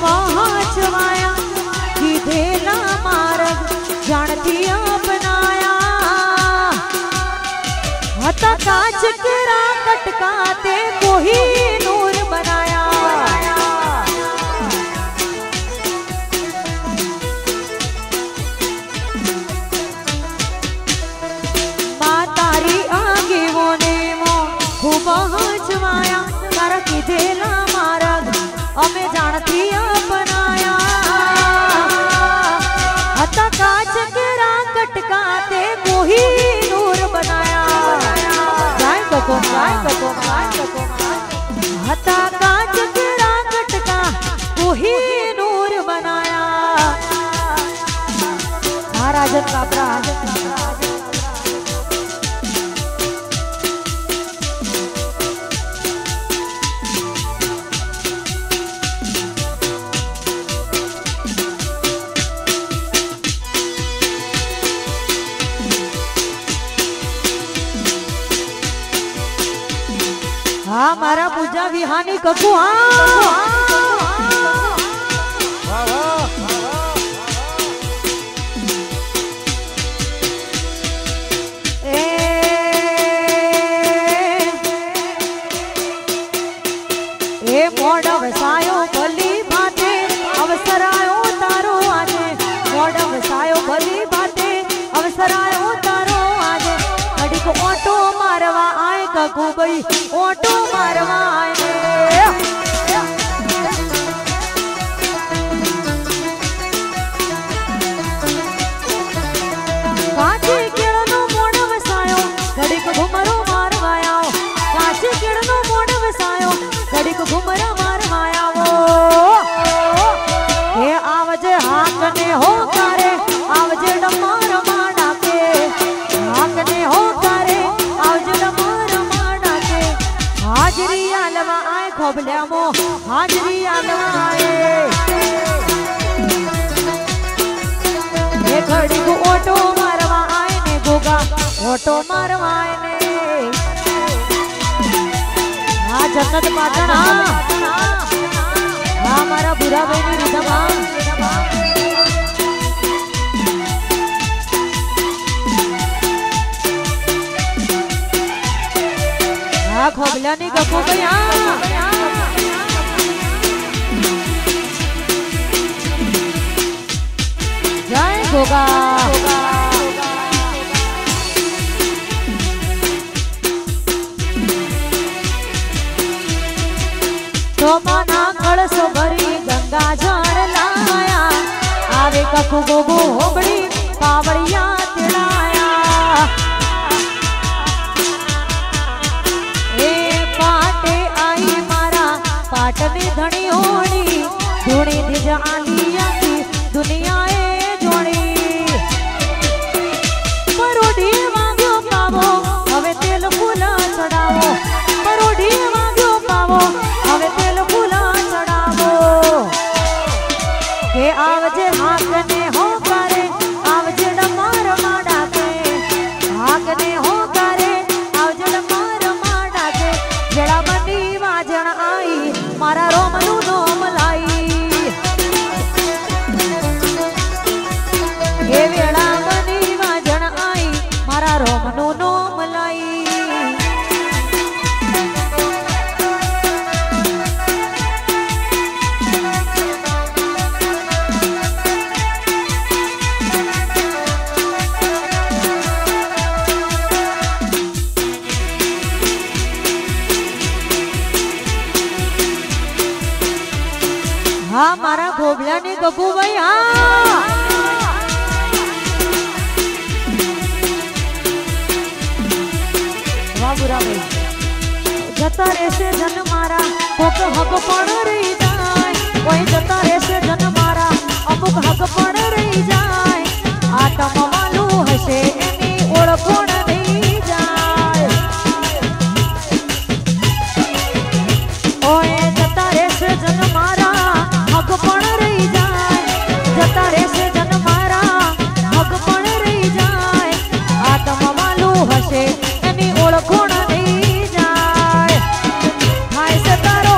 पहुंचवाया कीधेला मार्ग जानती अपनाया हता कांच केरा कटकाते कोही नूर बनाया पहुंचवाया तारा कीधेला मार्ग अमे जानती अपनाया हता कांच केरा कटकाते कोही नूर बनाया हता कांच केरा कटका कोही नूर बनाया राजन कापरा हाँ मारा पूजा विहानी ककू ए मोड़ वसायो भली बाते अवसरायो तारो आजे मोड़ वसायो भली बाते अवसरायो तारो आजे अड़ी को ऑटो मारवा आए ककू भाई ऑटो मारवा आए काची केळनो मोड़ वसायो घड़ी को घुमरो मारवाया काची केळनो मोड़ वसायो घड़ी को घुमरा मारवाया वो हे आवजे हाथ ने हो करे आवजे डमार माडा के हाथ ने हो करे आवजे डमार माडा के हाजरी आलवा आए खोबल्या मो हाजरी आलवा आए हे घड़ी को ऑटो मारवा आए ने गोगा ऑटो मारवा आए ने हाँ जन्नत पाटण हाँ मारा बुरा बहनी रिधम हाँ खोबल्या नी गपो भैया जय गोगा तो मना कळसो भरी गंगा जल लाया आवे ककू गोगो होबड़ी पावड़िया तिलाया ए पाटे आई मारा पाटने धणी होनी धूणी दिज आलिया की दुनिया ए जोड़ी परोढ़ी मांग्यो पावो हवे तेल फूला चढ़ावो परोढ़ी मांग्यो पावो हवे तेल फूला चढ़ावो के आवजे हाथ ने हो करे आवजे डमार माडा के हाथ ने हो करे आवजे डमार माडा के जड़ा बनी वाजण आई मारा रोमनु नोम लाई ये वेड़ा बनी वाजण आई मारा रोमनु नोम लाई हाँ मारा गोबल्या ने गगू भाई वाह बुरा भाई जता रेसे जन मारा कोक हक पण रही जाए कोई जता रेसे जन मारा अमुक हक पण रही जाए आत्म वालू हसे एनी ओळखोण नहीं जाए ओए जता रेसे जन मारा हक पण रही जाए जता रेसे जन मारा हक पण रही जाए आत्म वालू हसे एनी ओळखोण नहीं जाए हाय सतारो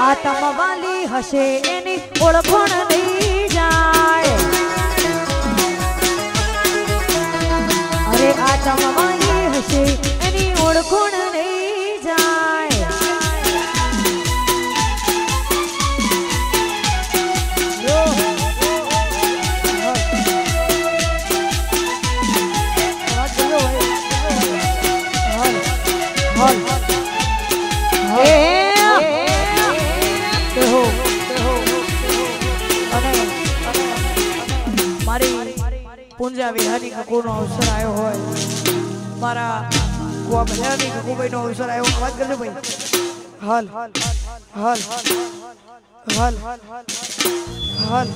આતમ વાલી હશે એની ઓળખણ નહીં જાય અરે આતમ વાલી હશે એની ઓળખણ નહીં જાય પૂંજા વિહાની કકુનો અવસર આવ્યો હોય મારા કુવા ભજાની કકુભાઈ નો અવસર આવ્યો વાત કરજો ભાઈ હાલ હાલ હાલ હાલ હાલ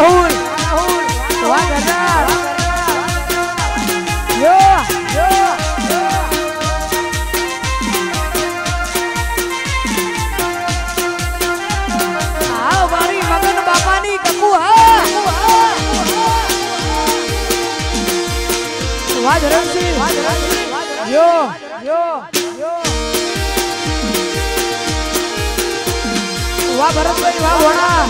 રાહુલ વાહ ગરબા યો આ મારી મગન બાપાની કકુ હા વાહ ધરમસિંહ યો વાહ ભરતભાઈ વાહ વડા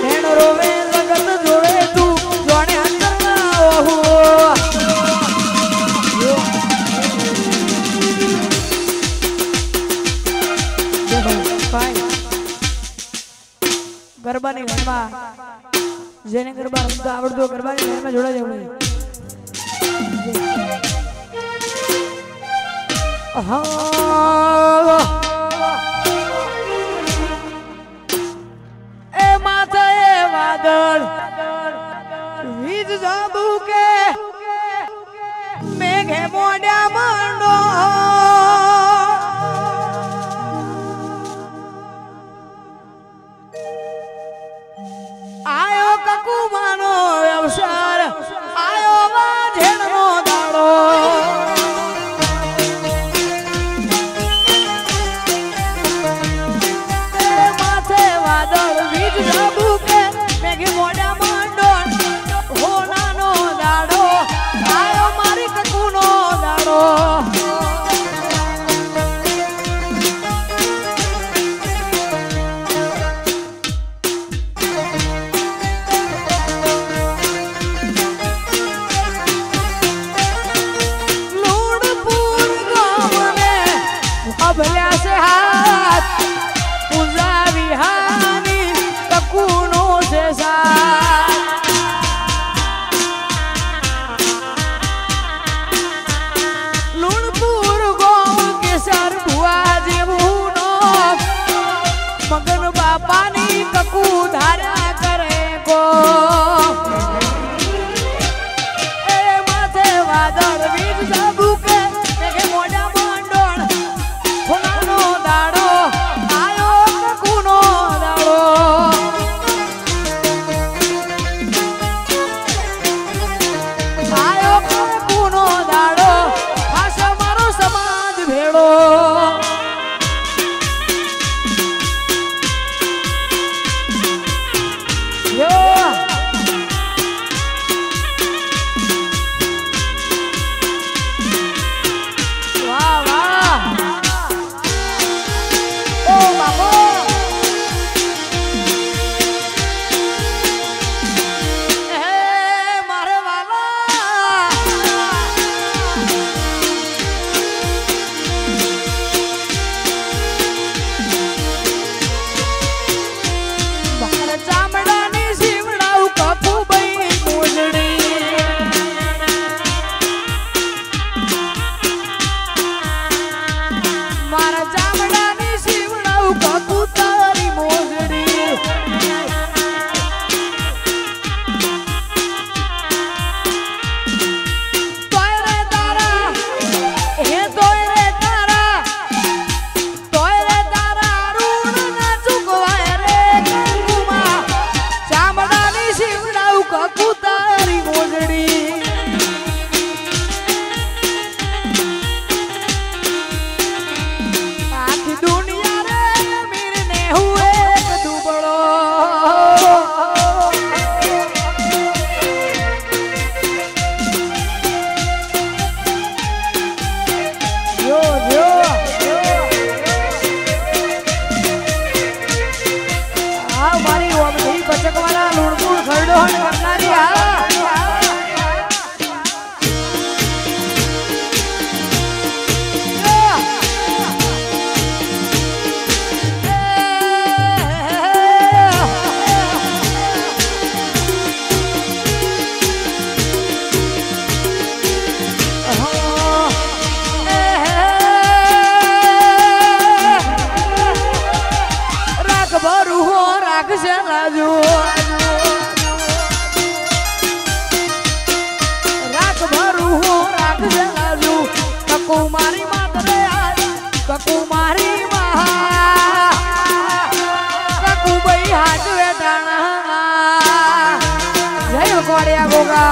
નેણ રોવે લગત જોવે તું જોણે અંતર ના ઓહો ગરબાની લાઈનમાં જેને ગરબા રમતા આવડતો ગરબાની લાઈનમાં જોડા જવું એ માથે વાદળ વીજ જાબુકે મેઘે મોડ્યા મંડો આયો કકુમાનો અવસર આયો વાજેણનો દાડો માથે વાદળ વીજ જાબુકે મેઘે મોડા મંડોળ હોનાનો દાડો આયો મારી કકુનો દાડો ભલ્યા છે હાથ પૂજા વિહાની કકુનો છે સાથ લુણપુર ગોમ કેસર ભુવા જેવું નો મગન બાપાની કકુ ધાર્યા કરે કો એ માથે વાદળ વીજ જાબુકે મેઘે મોડા દાડો આયો કકુનો દાડો આયો કકુનો દાડો ખાસ મારો સમાજ ભેળો રાખ ભરું રાખ જલાજુ કકુ મારી માતરે कुमारी कुबई हाथ वेटाणा जय कोड़िया गोगा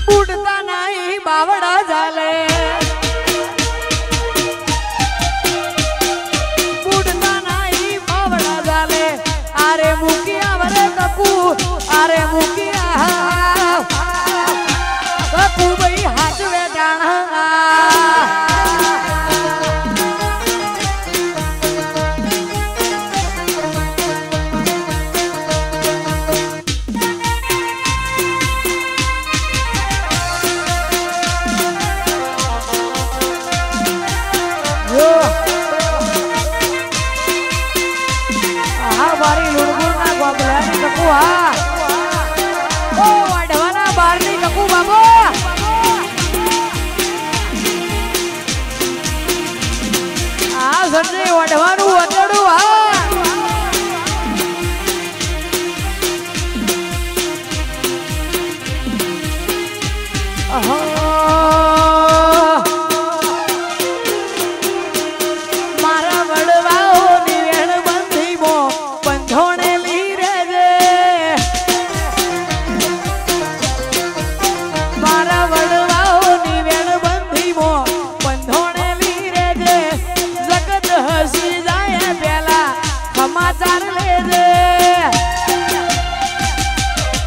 बुढ़ता नहीं बावड़ा जाले अरे मुखिया ककू भाई हाथ वेटाणा बारी लुड़बुड़ ना बाबलानी ककू ओ वाढवाना बारनी ककू बाबू संजय वाढवानु वतडू मारा वडवाओ निवेण बंधी मो बंधोने समाचार ले दे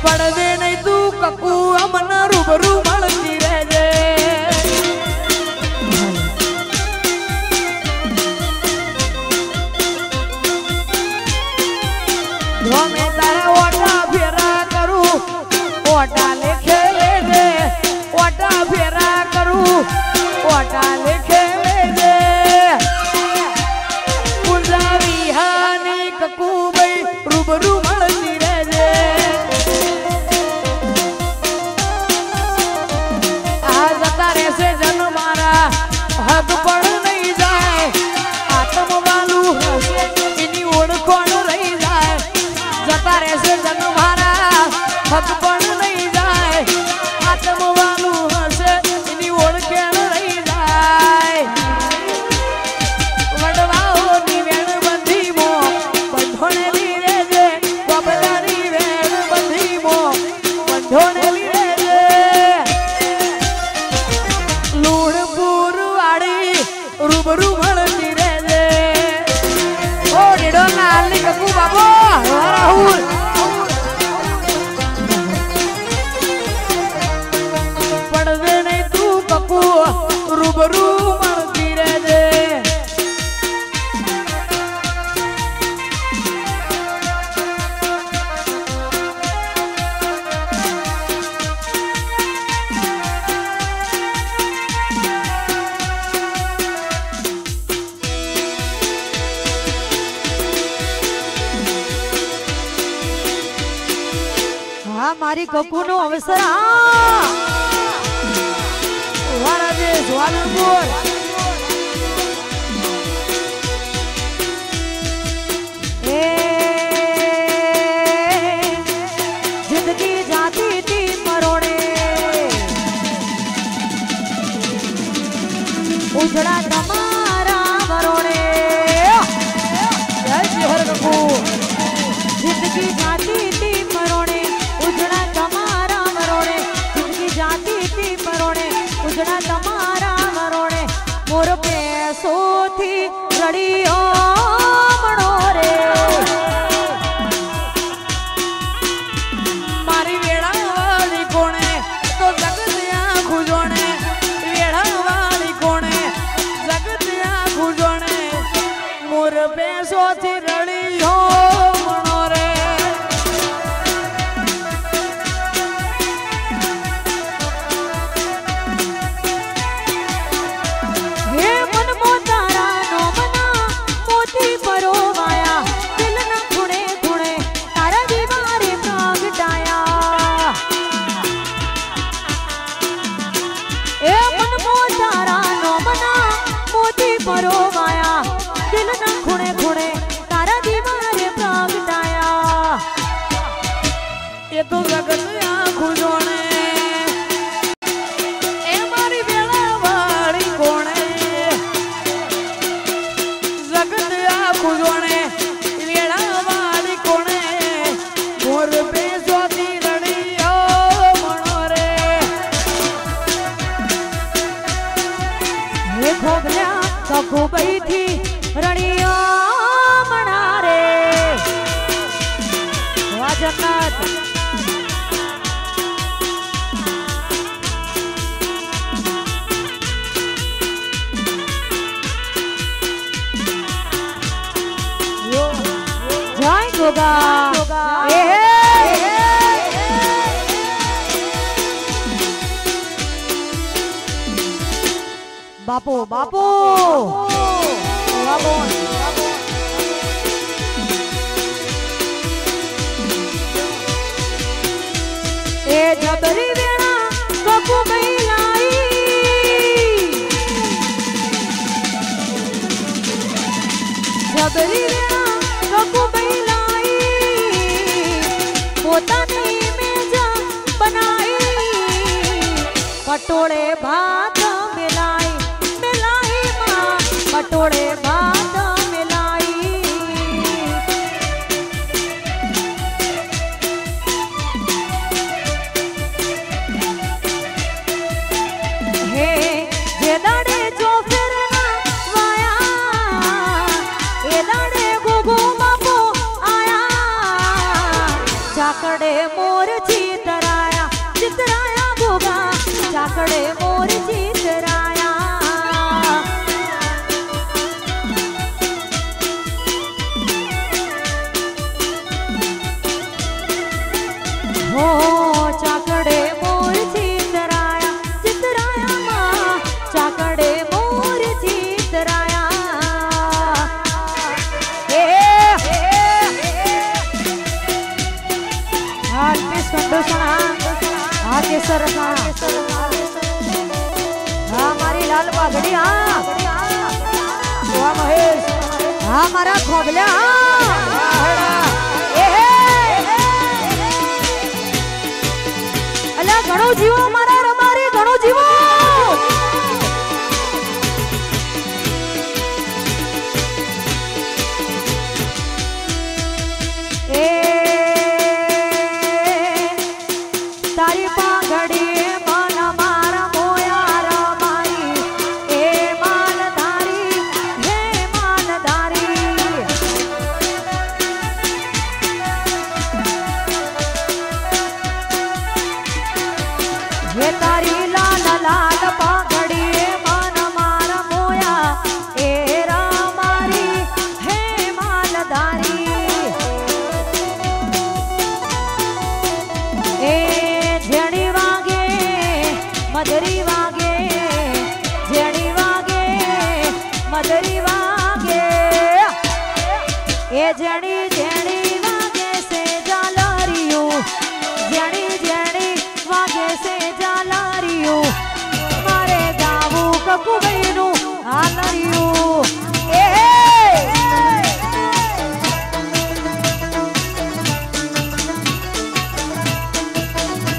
पड़दे नहीं तू ककू अमन रूबरू मलती रह दे मैं तारा ओटा फेरा करूं ओटा लिखे ले दे ओटा फेरा करूं ओटा लिखे ले दे ककू भाई रूबरू मलती रह दे आज तारे से जन मारा हक पड़ नहीं जाए आत्म वालू हसे इनी ओळखोण रही जाए जतारे से जन मारा हक पड़ नहीं जाए आत्म वालू हसे इनी ओळखेण रही जाए वडवाओ निवेण बंधी मो बंधोने लीरे जे बाबलानी वेण बंधी मो बंधोने लीरे जे लूणपुर वाड़ी रूबरू मळती रे जे ओ डिडो नाली ककू बाबू राहुल पड़दे नहीं तू ककू रूबरू मळती रे जे मारी ककू नो अवसर जिंदगी जाती थी मरोड़े उजड़ा तमारा मरोड़े ककू जिंदगी जाती थी मरोड़े उजड़ा तमारा मरोड़े जिंदगी जाती थी मरोड़े उजड़ा तमारा मरोड़े मोर पैसो थी रड़ियो मणोरे मारी वेड़ा वाली कोणे तो जगत आँखू जोणे वेड़ा वाली कोणे जगत आँखू जोणे मोर पैसो थी रड़ियो मणोरे બાપુ બાપુ એ જબરી વેણા કકુ મહિલાઈ જબરી વેણા કકુ મહિલાઈ પોતાની મેજા બનાઈ પટોળે ભાત મિલાઈ મિલાઈ માં પટોળે ભાત મિલાઈ હે જે દાડે જો ફેરના વાયા એ દાડે ગોગો બાપો આયા ચાકડે મોર ચિતરાયા ચિતરાયા ગોગા ચાકડે મોર ચિતરાયા હો ચાકડે મોર ચિતરાયા ચિતરાયા માં ચાકડે મોર ચિતરાયા હાલ કે સંતોષણા હા કેસર હા મારી લાલ પાઘડી હા વાહ મહેશ હા મારા ખોબલ્યા અલા ઘણો જીવો મારા રમારે ઘણો જીવો એ તારી પાઘડી મન મારા મોયા રમારી એ માલધારી હે માલધારી હે તારી લાલ લાલ પાઘડી મન મારા મોયા એ રમારી હે માલધારી એ જેણી વાગે મધરી વાગે જેણી વાગે મધરી વાગે એ જેણી જેણી વાગે સે જાલરિયું જેણી જેણી વાગે સે જાલરિયું મારે ગાવું કકુભાઈનું હાલરિયું એ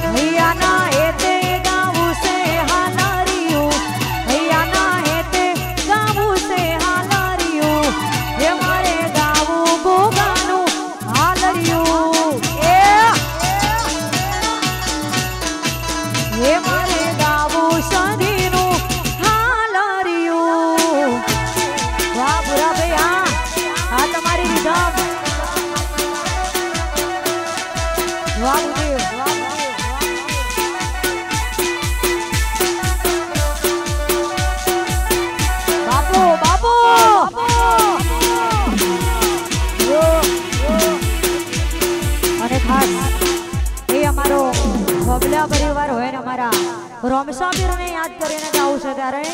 હૈયાના હેતે ગાવું સે હાલરિયું હૈયાના હેતે ગાવું સે હાલરિયું હે મારે ગાવું ગોગાનું હાલરિયું હે મારે ગાવું સંધીનું હાલરિયું વાહ ભૂરા ભાઈ હા આ તમારી રીધમ વાહ ગુરુદેવ વાહ બાપુ બાપુ અને ખાસ એ અમારો ભગલા પરિવાર હોય ને અમારા રોમસાબીરને યાદ કરીને ગાવું છે ત્યારે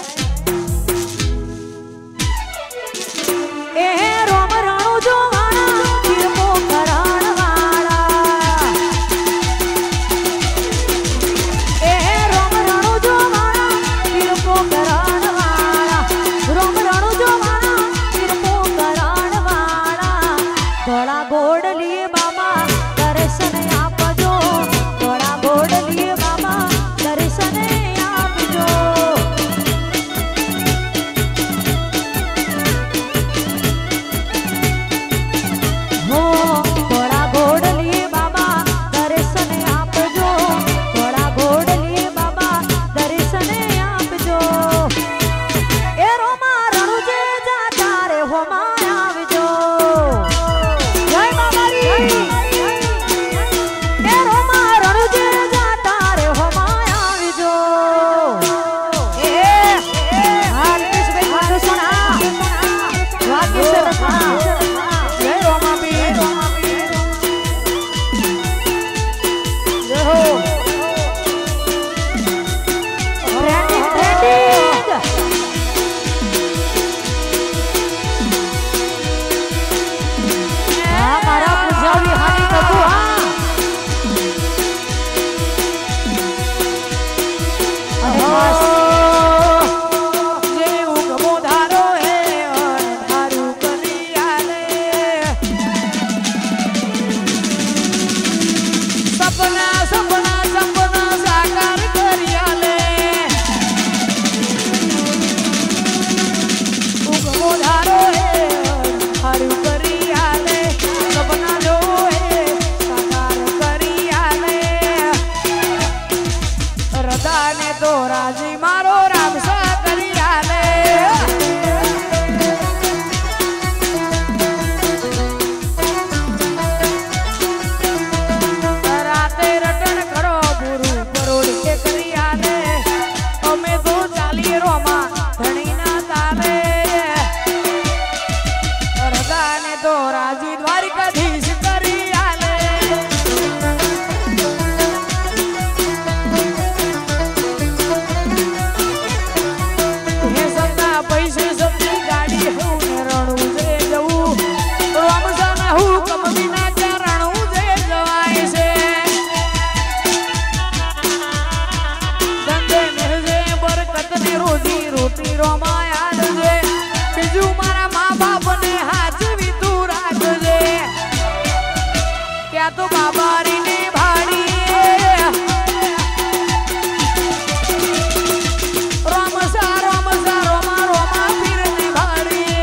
એ રોમ રાણુ જોવાના તીરમો કરણ વાળા એ રોમ રાણુ જોવાના તીરમો કરણ વાળા રોમ રાણુ જોવાના તીરમો કરણ વાળા ધોળા ગોડલી બાબા દર્શન આપજો ધોળા ગોડલી બાબા દર્શન આપજો રાજી મારો રામસા કરી આલે રાતે રટણ કરો ગુરુ પરોડ કે કરી આલે અમે તો ચાલી રોમાં ધણી ના તાલે રદાને તો રાજી દ્વારિકાધીશ કરી આલે હે સંતા પૈસે સબની ગાડી હું ને રણું જે જવું રામસાના હુકમ વિના ચરણું જે જવાય છે ધંધે મેળજે બરકત ને રોજી રોટી રોમાયા છે બીજું મારા મા બાપ ને હાચવી તું રાખજે ત્યાં તો બાબારી ને ભાડી રોમસા રોમસા રોમા રોમા પીર ને ભાડી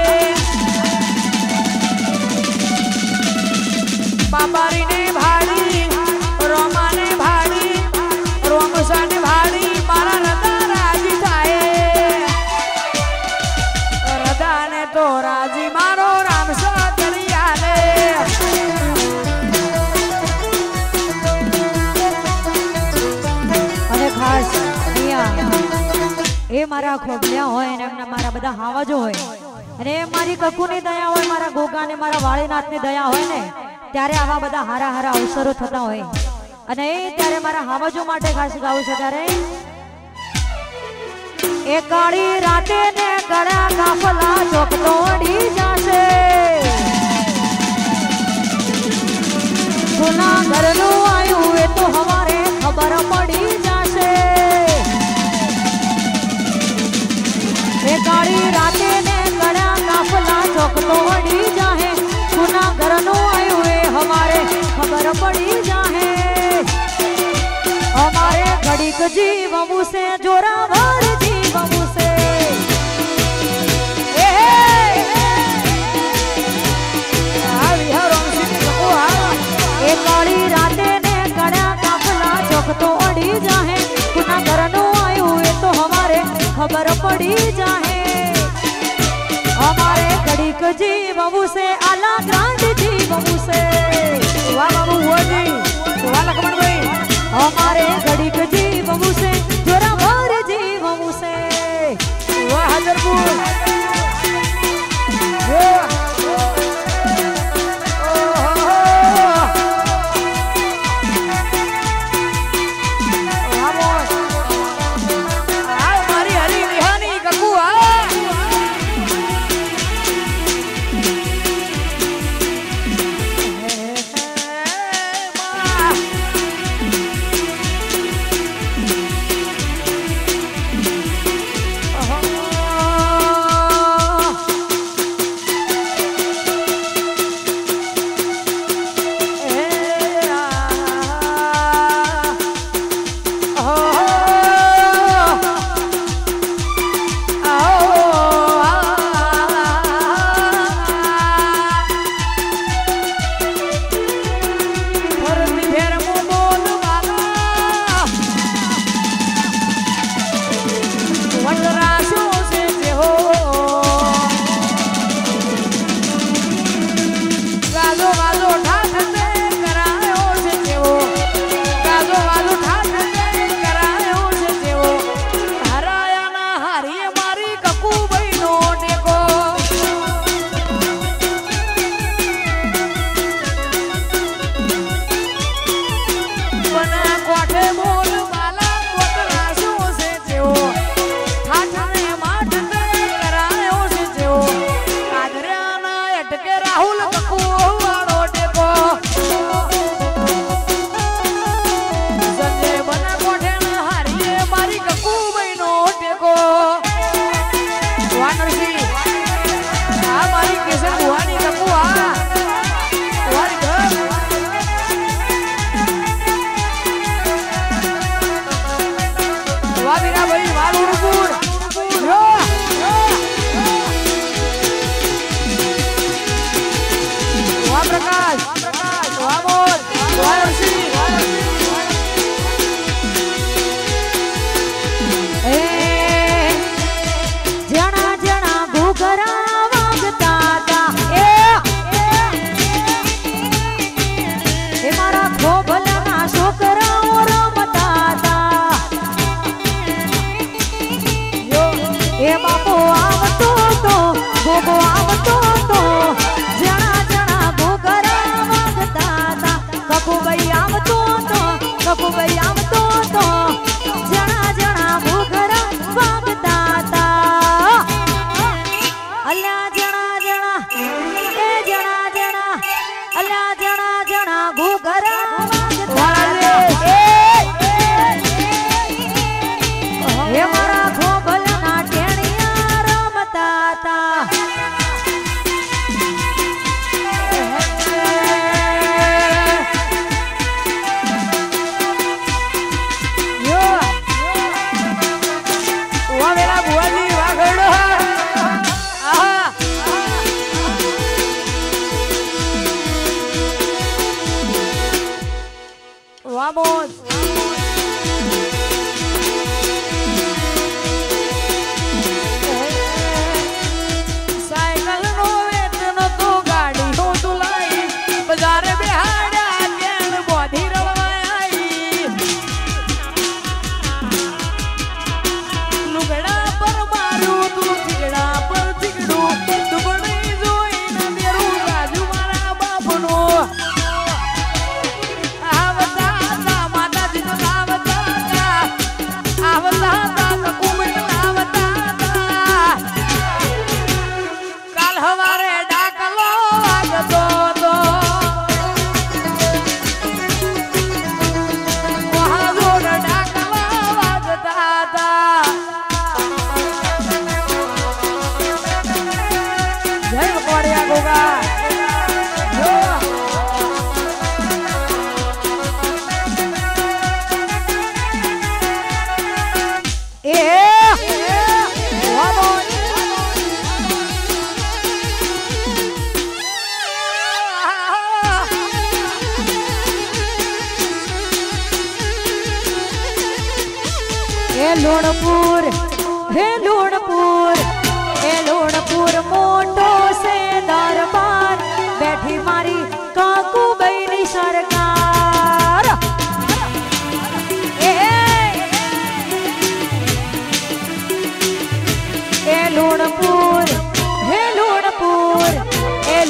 બાબારી ને ભાડી રોમા ને ભાડી રોમસા ને ભાડી મારા રદા રાજી થાય રદાને તો રાજી મારો રામસા કરી આલે અને ખાસ અહીંયા એ મારા ખોબલ્યા હોય અને એમના મારા બધા હાવાજો હોય અને એ મારી કકુની દયા હોય મારા ગોગા ને મારા વાળીનાથની દયા હોય ને ત્યારે આવા બધા હારા હારા અવસરો થતા હોય અને એ ત્યારે મારા હાવાજો માટે ખાસ ગાવું છે ત્યારે એ કાળી રાતે ને ગળા કાફલા ચોક તોડી જાશે સોના ઘરનું આયું એ તો હવારે ખબર પડી જાશે એ કાળી રાતે ને ગળા કાફલા ચોક તોડી જાહે સોના ઘરનું આયું એ હવારે ખબર પડી જાહે हमारे घड़ीक जीवमु से जोरावर जीवमु से ए काली राते ने गड़ा काफला चौक तो अड़ी जाहे कुना घरनो आयु ए तो हमारे खबर पड़ी जाहे हमारे घड़ीक जीवमु से आला ग्रांड जीवमु से વાહ બાબુ હોજી વાહ લખમણ ભાઈ हमारे घड़ी के जीव से जोरा भर जीव से વાહ હાજરપુર મારી હરી વિહાની કકુ हे लूणपुर मोटो से दरबार बैठी मारी काकू बहनी सरकार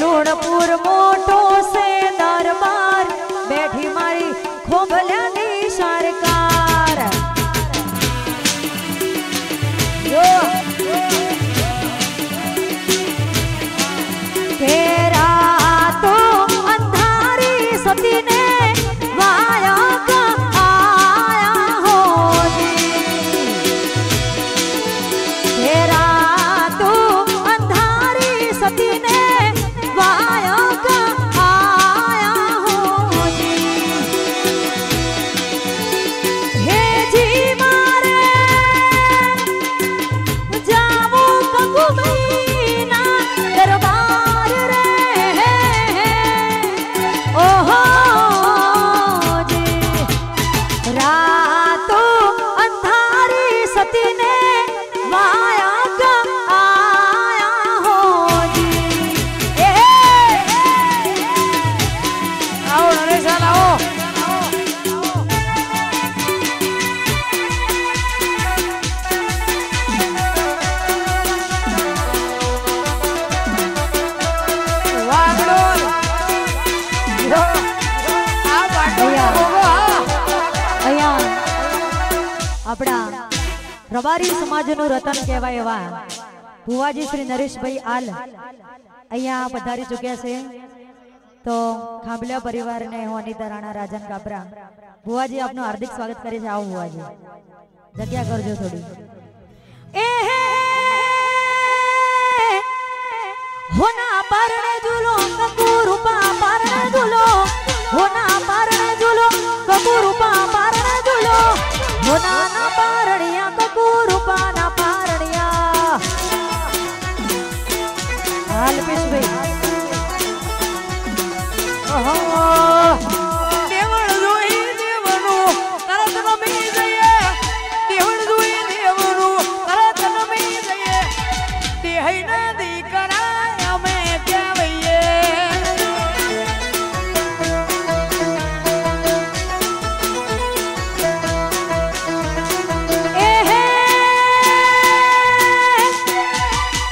लूणपुर मोटो से दरबार बैठी मारी खोबल्यानी सरकार तेरा तो अंधारी सती ने वाया का आया हो जी तेरा तो अंधारी सती ने वाया का आया हो जी हे जी मारे जामो ककुबैना दरबार रे ओहो जी रातो अंधारी सती ने माया का आया हो जी आओ नरेश आओ अपना रबारी समाजनु रतन कहेवाय एवा भुवाजी श्री नरेश भाई आल अहिया पधारी चुक्या छे तो खांभलिया परिवार ने हूँ अनिता राणा राजन कापरा भुवाजी आपनु हार्दिक स्वागत करे छे। आओ भुवाजी जग्या करजो थोड़ी होना परणे झूलो ककुरूपा परणे झूलो होना परणे झूलो ककुरूपा परणे झूलो होना ना पारणिया ककुरूपा ना पारणिया हाल पेश भाई देवण जोई देवनु तरत नमी जये देवण जोई देवनु तरत नमी जये देहै न दी कराय અમે કેવઈએ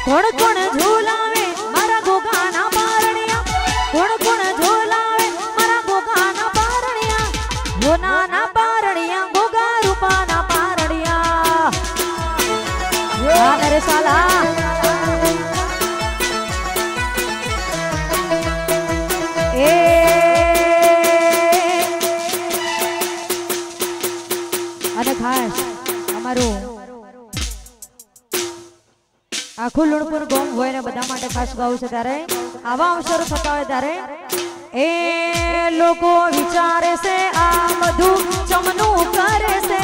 कोण कोण झूलावे मारा गोगाना पारणिया कोण कोण झूलावे मारा गोगाना पारणिया होना ना पारणिया गोगा रूपा ना पारणिया अरे साला અને ખાસ અમારું આખું લુણપુર ગોમ હોય ને બધા માટે ખાસ ગાવું છે ત્યારે આવા અવસરો થતા હોય ત્યારે એ લોકો વિચારે છે આ બધું ચમનું કરે છે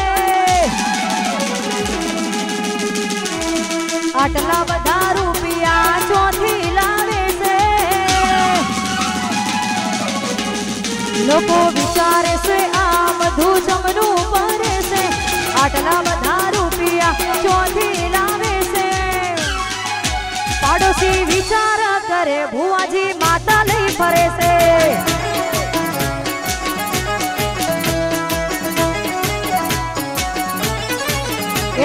આટલા બધા રૂપિયા ચોથી લાવે છે લોકો વિચારે છે આ બધું ચમનું કરે છે આટલા બધા રૂપિયા ચોથી લાવે છે પાડોશી વિચાર કરે ભુવાજી માતા લઈ ફરે છે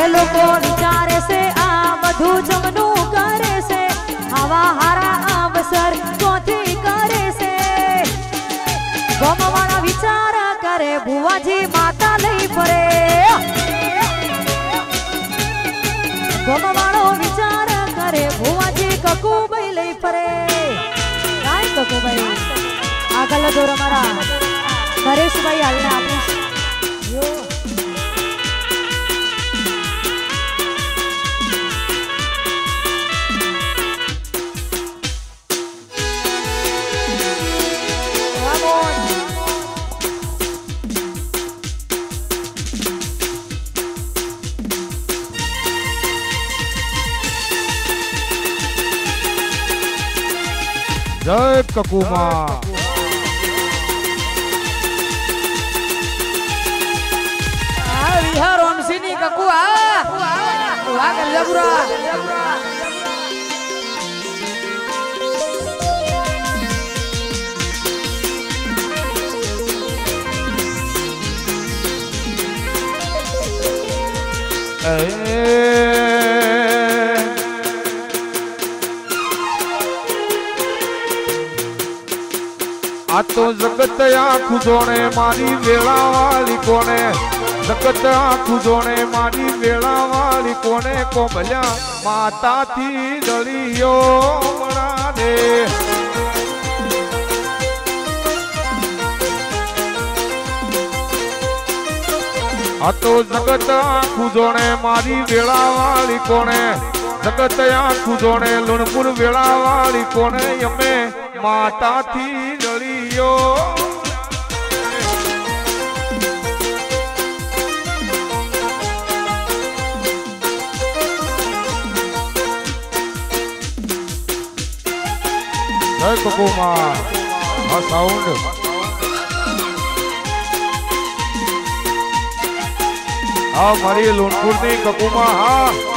એ લોકો વિચારે છે આ બધું જમનું કરે છે આવા હારા અવસર ચોથી કરે છે ગમવાળા વિચાર કરે ભુવાજી માતા લઈ ફરે ગમવાળો વિચાર કરે ભુવાજી કકુભાઈ લઈ ફરે કાંઈ કકુભાઈ આગળ દોર અમારા નરેશભાઈ હાલને આપીશ जय ककुमा विहार મરી ની કકુ આ વાહ ગરજાપુરા આ તો જગત આખું જોણે મારી વેળા વાળી કોને જગત આખું જોણે મારી વેળા વાળી કોને કોમલ્યા માતાથી ડળિયો મણા દે આ તો જગત આખું જોણે મારી વેળા વાળી કોને જગત આખું જોણે લુણપુર વેળા વાળી કોને અમે માતાથી ડળિયો જય કકુમાં આ સાઉન્ડ હા મારી લુણપુરની કકુમાં હા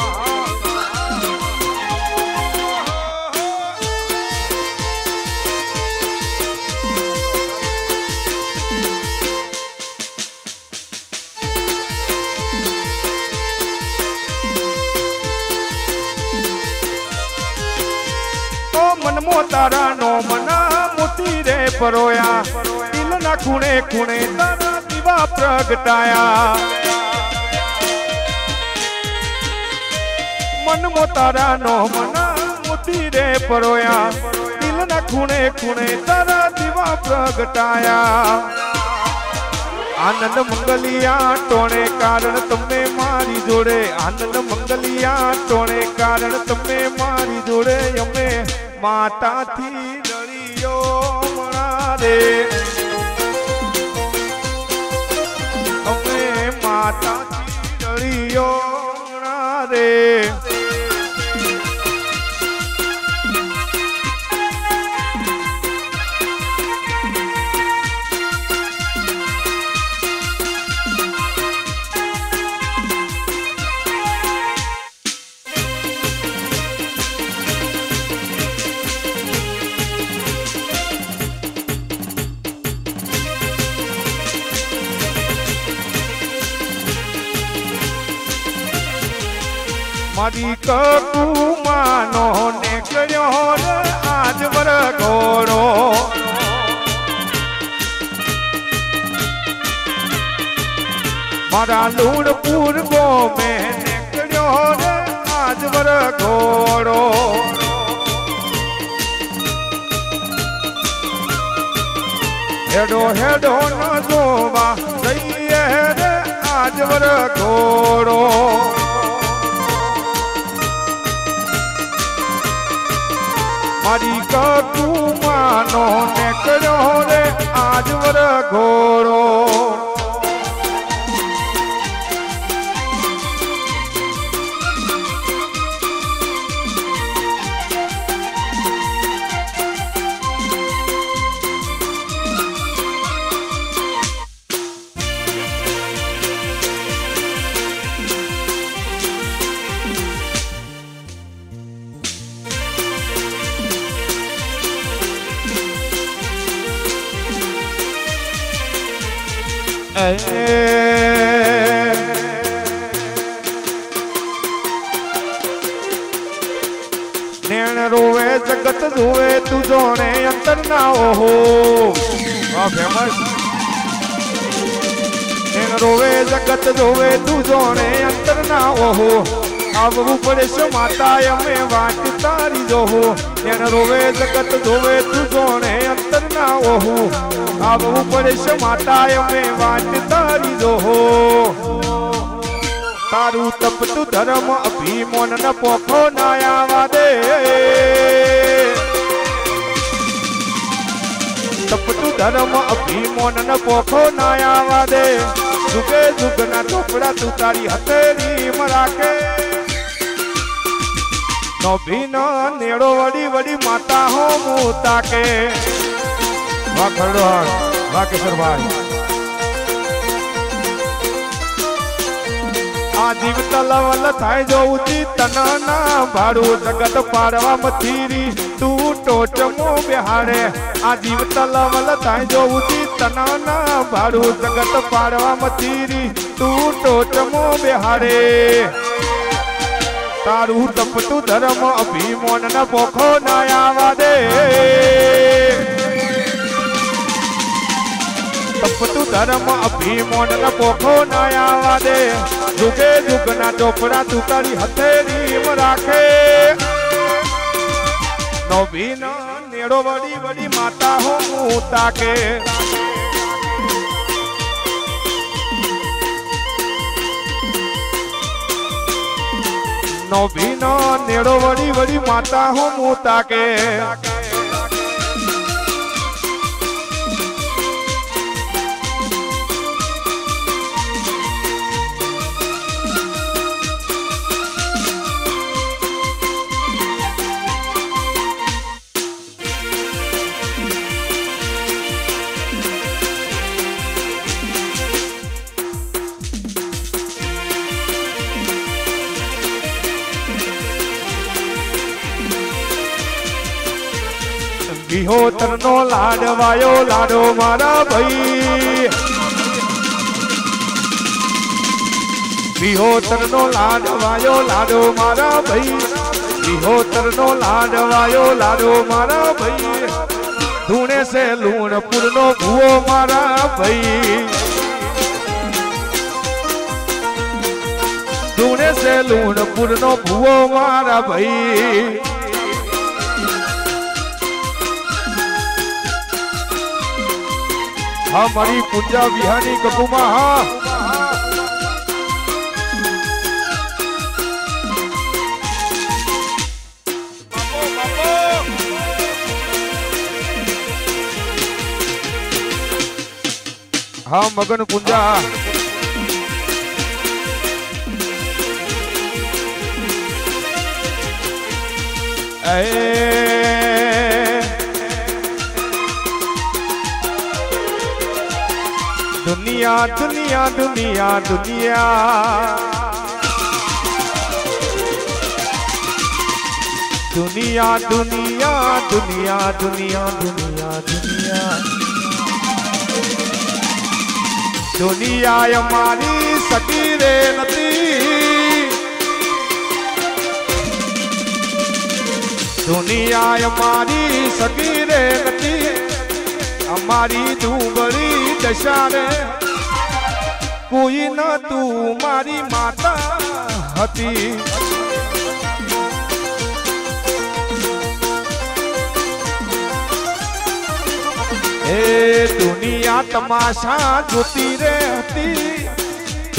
મનમો તારા નો મના મોતી રે પરોયા દિલના ખૂણે ખૂણે તારા દીવા પ્રગટાયા મનમો તારા નો મના મોતી રે પરોયા દિલના ખૂણે ખૂણે તારા દીવા પ્રગટાયા આનંદ મંગલિયા ટોણે કારણ તમને મારી જોડે આનંદ મંગલિયા ટોણે કારણ તમને મારી જોડે અમે માતાથી ડળિયો મણા દે અમે માતાથી ડળિયો મણા દે મારી કકુમાનો નીકળ્યો રે આજ વરઘોડો મારા લુણપુર ગોમે નીકળ્યો રે આજ વરઘોડો હેડો હેડો ન જોવા જઈએ રે આજ વરઘોડો મારી કકુમાનો નીકળ્યો રે આજ વરઘોડો નેણ રોવે જગત જોવે તું જોણે અંતર ના ઓહો ફેમસ નેણ રોવે જગત જોવે તું જોણે અંતર ના ઓહો આવવું પડે છે માતા અમે વાટ તારી જોહો નેણ રોવે જગત જોવે તું જોણે અંતર ના ઓહો આવવું પડે છે માતા અમે વાટ તારી જોહો તારું તપતું ધર્મ અભિમન ન પોખો ના આવા દે તપતું ધર્મ અભિમન ન પોખો ના આવા દે જુગે જુગના ચોપડા તું તારી હથેળી રાખે નો ભીનો નેડો વડી વડી માતા હો મુતા કે વાહ ખરડો વાહ કેશરભાઈ आ जीव तलवल थाय जो ऊंची तनाना भाड़ू जगत पाड़वा मथीरी तू टोचमो बिहारे आ जीव तलवल थाय जो ऊंची तनाना भाड़ू जगत पाड़वा मथीरी तू टोचमो बिहारे तारू तपतु धर्म अभिमान न पोखो न आवा दे तपतु धर्म अभिमान न पोखो न आवा दे जुगे जुग ना चोपड़ा तू तारी हथेली में राखे नवीन नेड़ो बड़ी बड़ी माता हो मूता के नवीन नेड़ो बड़ी बड़ी माता हो मूता के विहोतर नो लाडवायो लाडो मारा भाई विहोतर नो लाडवायो लाडो मारा भाई विहोतर नो लाडवायो लाडो मारा भाई धूने से लूणपुर नो भूओ मारा भाई धूने से लूणपुर नो भूओ मारा भाई हाँ मारी पूजा विहानी ककुमा हाँ हाँ मगन पूजा दुनिया दुनिया दुनिया दुनिया दुनिया दुनिया दुनिया दुनिया दुनिया दुनिया दुनिया हमारी सकी रे नती दुनिया हमारी सकी रे नती हमारी दूबरी दशा रे कोई न तू मारी माता हती ए दुनिया तमाशा जोती रे हती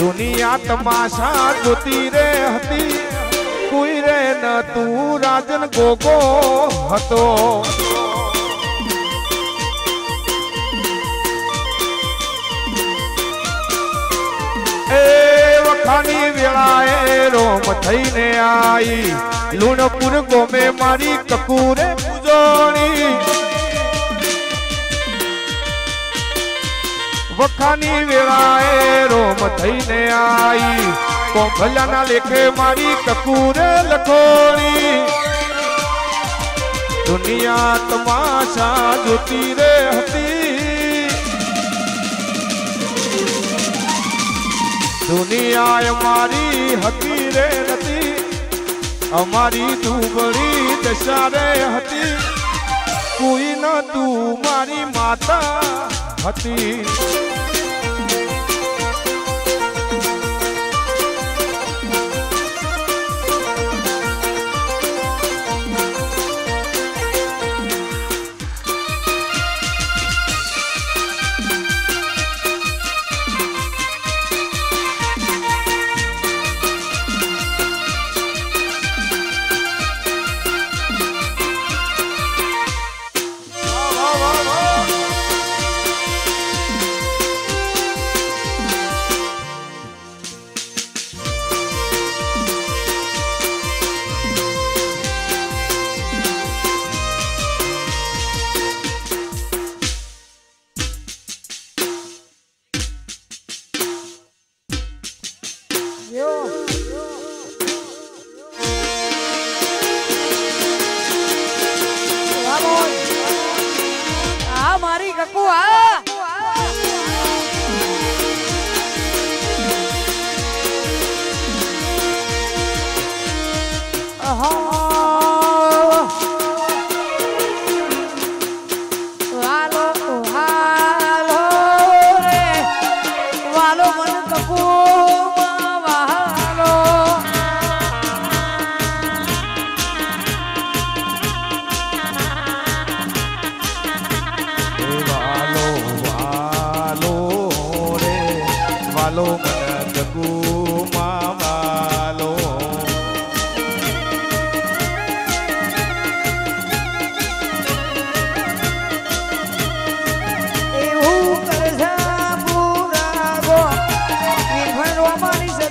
दुनिया तमाशा जोती रे हती कोई रे न तू राजन गोगो हतो वखानी वेलाए रोम थईने आई लूणपुर गोमे मारी ककूरे पुजोणी वखानी वेलाए रोम थईने आई को भल्याना लेखे मारी ककूरे लखोणी दुनिया तमाशा जोती रे हती दुनिया हमारी हकीरे नती हमारी दूबड़ी दशा रे हती कोई न तू मारी माता हती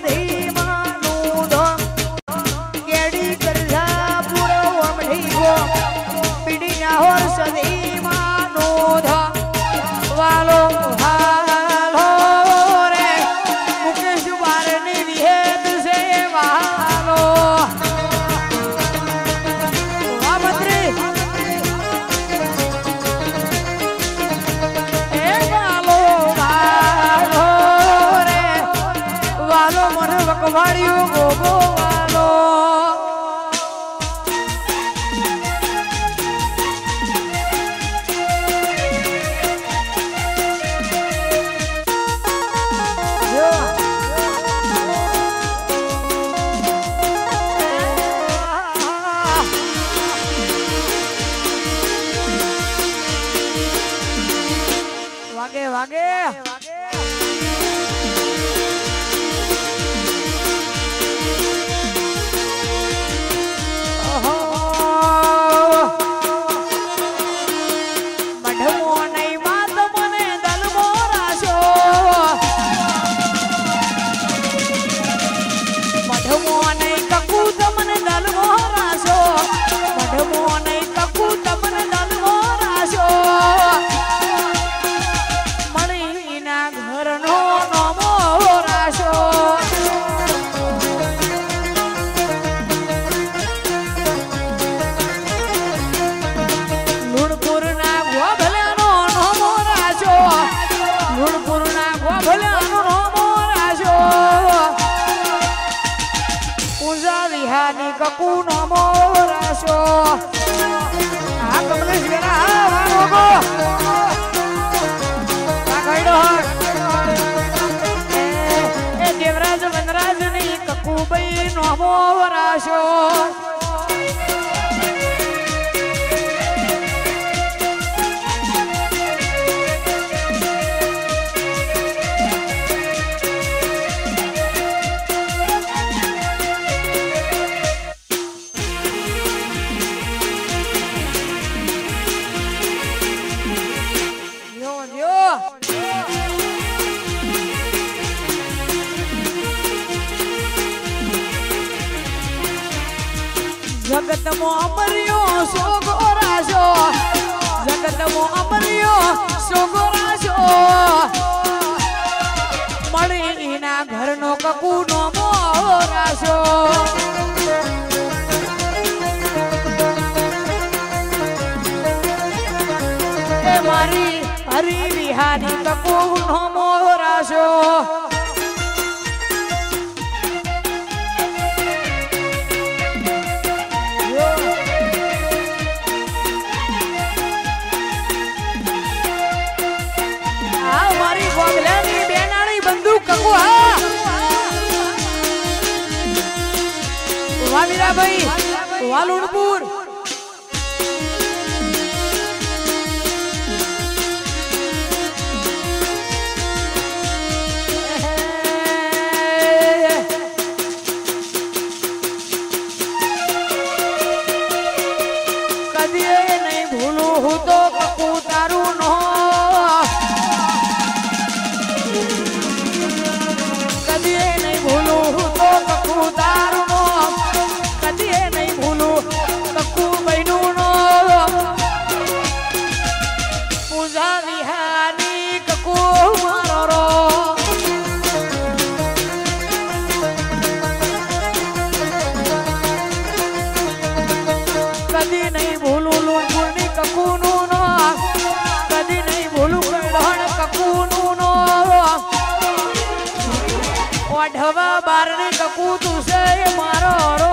સદી માનું ધોમ કેડી કરજા પૂરો અમઢી ગો પીડી ના હોર સદી માનું ધોમ વાલો હાલો રે મુકેશ બારની વિહેદ સે વાલો વાહ મંત્રી એ વાલો વાલો રે વાલો મને વકવાડ્યું ગોગો વાલો વાગે વાગે મઢમો નહીં માત મને દલમો રાશો મઢમો નહીં કકુ તમને દલમો રાશો મઢમો નહીં કકુ તમને દલમો રાશો મણીના ઘરનો નમો રાશો લુણપુરના ગોભલાનો નમો રાશો લુણપુરના ગોભલાનો નમો રાશો પૂજા વિહાની કકુ નમો રાશો આ કમલેશ વેરા વાળો ગો એ દેવરાજ વનરાજ ની કકુબાઈ નમો રાશો જગતમો અમર્યો સોગો રાશો જગતમો અમર્યો સોગો રાશો મણીના ઘરનો કકુ નમો રાશો એ મારી હરી વિહારી કકુ નમો રાશો ગોગલાની બેનાળી બંદૂક કકુ હા વાહ વીરાભાઈ વાલુણપુર કદી નહીં ભૂલું હું તો કકુ તારું નો કદી નહીં ભૂલું હું તો કકુ તારું નો કદી નહીં ભૂલું કકુ બહેનું નો પૂજા વિહાની કકુ મારો કદી નહીં ભૂલું લુણપુરની કકુનું નો કદી નહીં ભૂલું કડણ કકુનું નો ઓઢવા બારની કકુ તું છે મારો રો